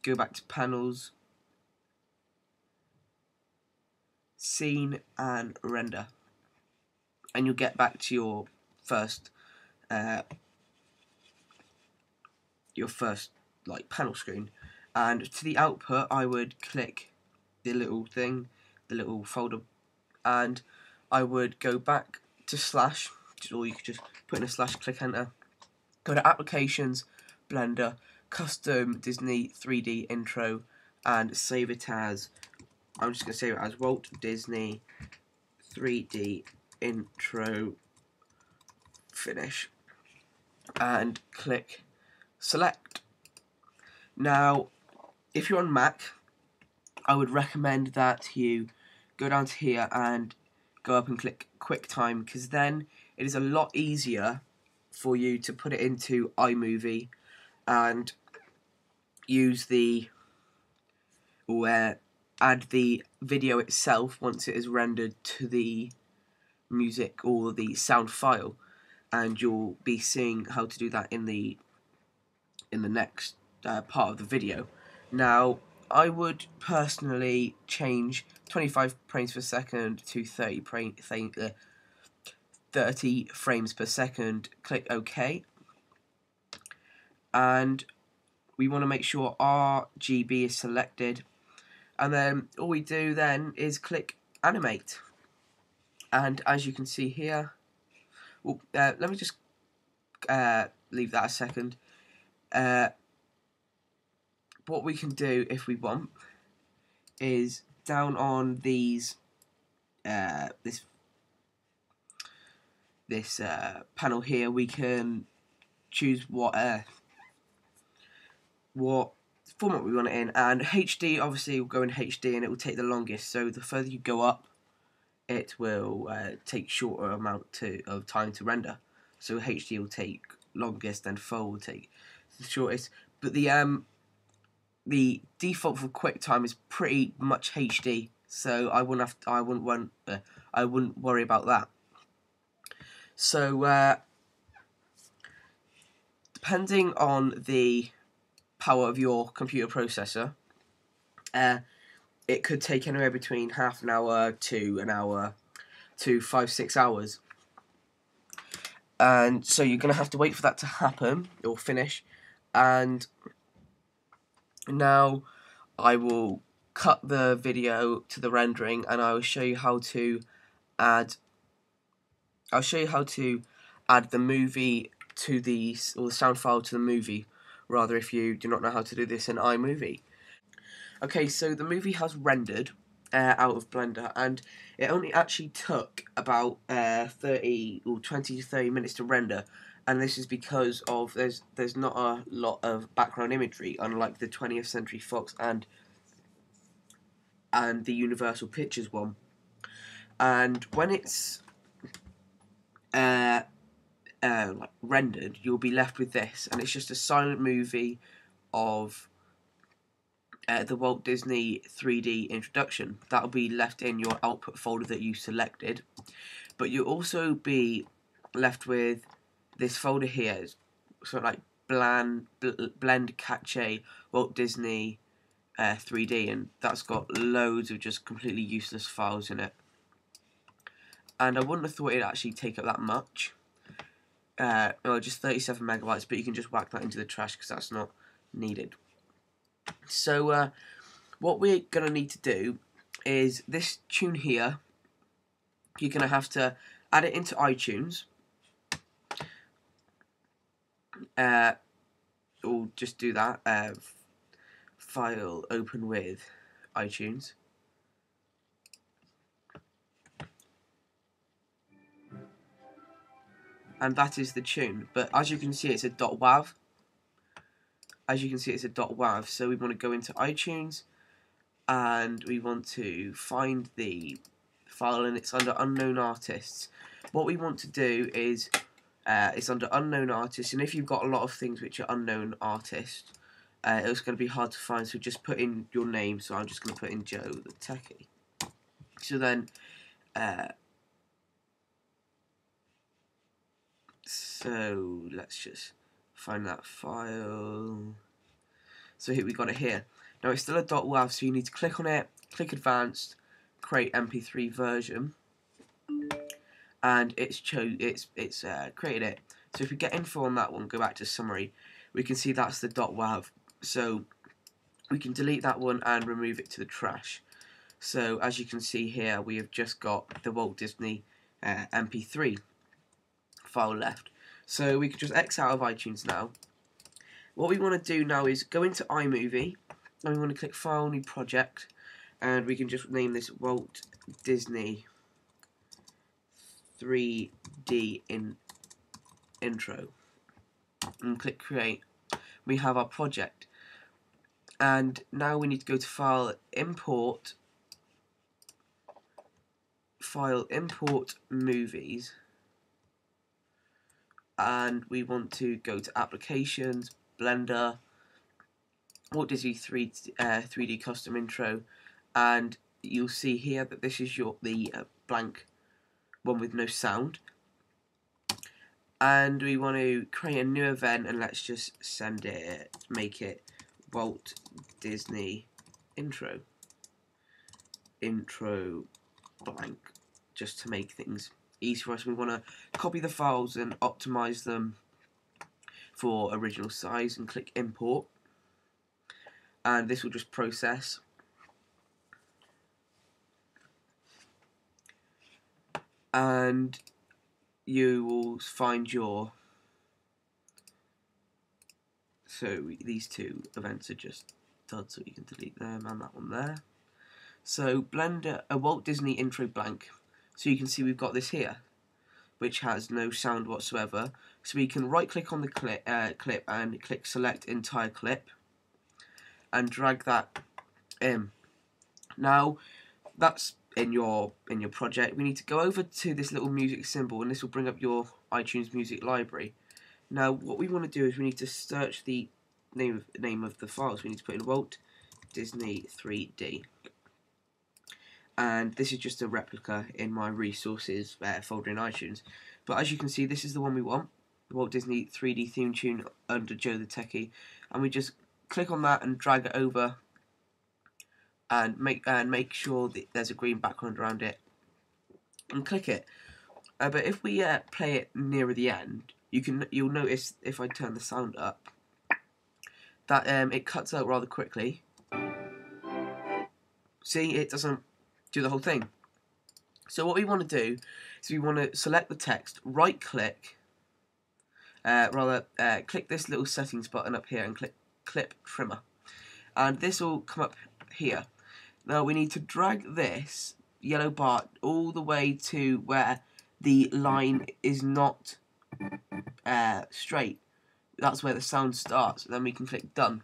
go back to panels, scene, and render, and you'll get back to your first like panel screen. And to the output, I would click the little thing, the little folder, and I would go back to slash, or you could just put in a slash, click enter, go to applications, Blender, Custom Disney 3D intro, and save it as, I'm just going to save it as Walt Disney 3D intro finish, and click select. Now, if you're on Mac, I would recommend that you go down to here and go up and click QuickTime, because then it is a lot easier for you to put it into iMovie and use the, or add the video itself once it is rendered to the music or the sound file, and you'll be seeing how to do that in the next part of the video. Now, I would personally change 25 frames per second to 30 frames per second, click OK, and we want to make sure RGB is selected, and then all we do then is click animate. And as you can see here, let me just leave that a second. What we can do if we want is down on these this panel here, we can choose what format we want it in, and HD obviously will go in HD and it will take the longest, so the further you go up it will take shorter amount of time to render. So HD will take longest and full will take the shortest, but the default for QuickTime is pretty much HD, so I wouldn't worry about that. So depending on the power of your computer processor, it could take anywhere between half an hour to an hour to 5-6 hours. And so you're going to have to wait for that to happen or finish. And now I will cut the video to the rendering, and I will show you how to add the movie to the sound file to the movie, rather, if you do not know how to do this in iMovie. Okay, so the movie has rendered out of Blender, and it only actually took about 20 to 30 minutes to render, and this is because of there's not a lot of background imagery, unlike the 20th Century Fox and the Universal Pictures one. And when it's rendered, you'll be left with this, and it's just a silent movie of the Walt Disney 3D introduction. That'll be left in your output folder that you selected, but you'll also be left with this folder here, sort of like blend cache Walt Disney 3D, and that's got loads of just completely useless files in it. And I wouldn't have thought it'd actually take up that much. Just 37 megabytes, but you can just whack that into the trash because that's not needed. So what we're going to need to do is this tune here. You're going to have to add it into iTunes. Or just do that. File, open with iTunes. And that is the tune. But as you can see, it's a .wav. So we want to go into iTunes, and we want to find the file, and it's under unknown artists. What we want to do is it's under unknown artists, and if you've got a lot of things which are unknown artists, it's going to be hard to find, so just put in your name. So I'm just going to put in Joe the Techie. So then so let's just find that file. So here we got it here. Now it's still a .wav, so you need to click on it, click advanced, create MP3 version, and it's created it. So if we get info on that one, go back to summary, we can see that's the .wav. So we can delete that one and remove it to the trash. So as you can see here, we have just got the Walt Disney MP3 file left. So we can just X out of iTunes now. What we want to do now is go into iMovie, and we want to click File, New Project, and we can just name this Walt Disney 3D intro, and click Create. We have our project, and now we need to go to File, Import Movies, and we want to go to Applications, Blender, Walt Disney 3D Custom Intro, and you'll see here that this is the blank one with no sound. And we want to create a new event, and let's just make it Walt Disney intro blank, just to make things easy for us. We want to copy the files and optimize them for original size, and click import, and this will just process. And you will find these two events are just done, so you can delete them, and that one there. So Blender, a Walt Disney intro blank. So you can see we've got this here, which has no sound whatsoever. So we can right click on the clip and click select entire clip and drag that in. Now that's in your project. We need to go over to this little music symbol, and this will bring up your iTunes music library. Now what we want to do is we need to search the name of the files. We need to put in Walt Disney 3D. And this is just a replica in my resources folder in iTunes. But as you can see, this is the one we want, the Walt Disney 3D theme tune under Joe the Techie. And we just click on that and drag it over, and make sure that there's a green background around it, and click it. But if we play it nearer the end, you'll notice if I turn the sound up that it cuts out rather quickly. See, it doesn't do the whole thing. So what we want to do is we want to select the text, right click, click this little settings button up here and click clip trimmer, and this will come up here. Now we need to drag this yellow bar all the way to where the line is not straight. That's where the sound starts. Then we can click done.